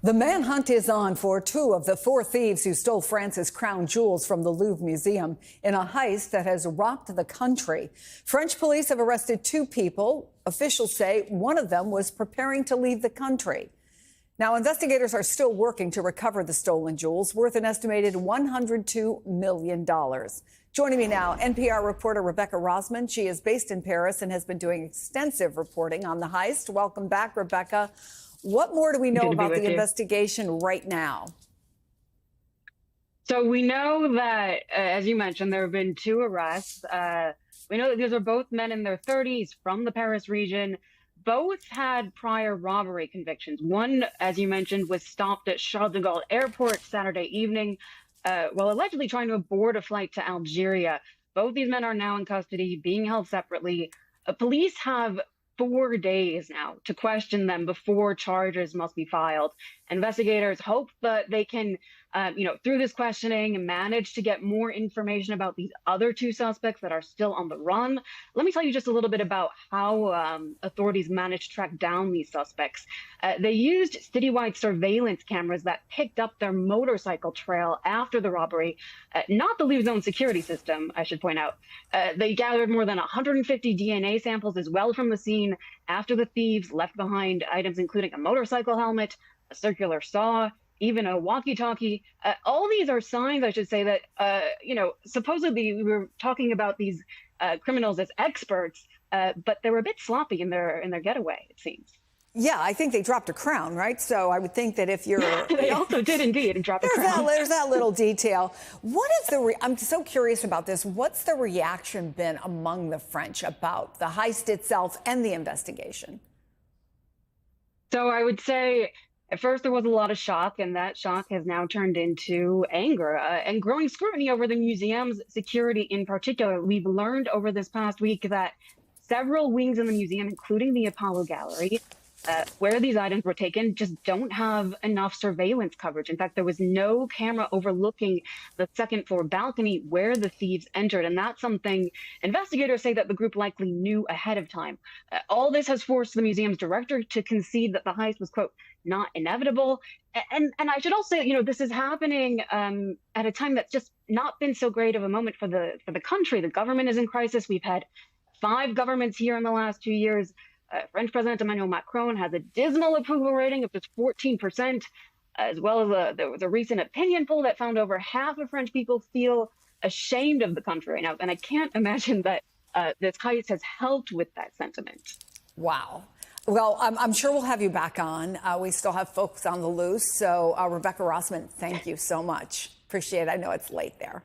The manhunt is on for two of the four thieves who stole France's crown jewels from the Louvre Museum in a heist that has rocked the country. French police have arrested two people. Officials say one of them was preparing to leave the country. Now, investigators are still working to recover the stolen jewels, worth an estimated $102 million. Joining me now, NPR reporter Rebecca Rosman. She is based in Paris and has been doing extensive reporting on the heist. Welcome back, Rebecca. What more do we know about the investigation right now? So we know that, as you mentioned, there have been two arrests. We know that these are both men in their 30s from the Paris region. Both had prior robbery convictions. One, as you mentioned, was stopped at Charles de Gaulle Airport Saturday evening while allegedly trying to board a flight to Algeria. Both these men are now in custody, being held separately. Police have 4 days now to question them before charges must be filed. Investigators hope that they can, through this questioning, manage to get more information about these other two suspects that are still on the run. Let me tell you just a little bit about how authorities managed to track down these suspects. They used citywide surveillance cameras that picked up their motorcycle trail after the robbery, not the Louvre's own security system, I should point out. They gathered more than 150 DNA samples as well from the scene after the thieves left behind items including a motorcycle helmet, a circular saw, even a walkie-talkie. All these are signs, I should say, that, supposedly we were talking about these criminals as experts, but they were a bit sloppy in their getaway, it seems. Yeah, I think they dropped a crown, right? So I would think that if you're... They also did indeed drop a crown. There's that little detail. What is I'm so curious about this. What's the reaction been among the French about the heist itself and the investigation? So I would say at first there was a lot of shock, and that shock has now turned into anger and growing scrutiny over the museum's security in particular. We've learned over this past week that several wings in the museum, including the Apollo Gallery, where these items were taken, just don't have enough surveillance coverage. In fact, there was no camera overlooking the second floor balcony where the thieves entered. And that's something investigators say that the group likely knew ahead of time. All this has forced the museum's director to concede that the heist was, quote, not inevitable. And I should also say, this is happening at a time that's just not been so great of a moment for the country. The government is in crisis. We've had 5 governments here in the last 2 years. French President Emmanuel Macron has a dismal approval rating of just 14%, as well as there was a recent opinion poll that found over half of French people feel ashamed of the country right now. And I can't imagine that this heist has helped with that sentiment. Wow. Well, I'm sure we'll have you back on. We still have folks on the loose. So, Rebecca Rosman, thank you so much. Appreciate it. I know it's late there.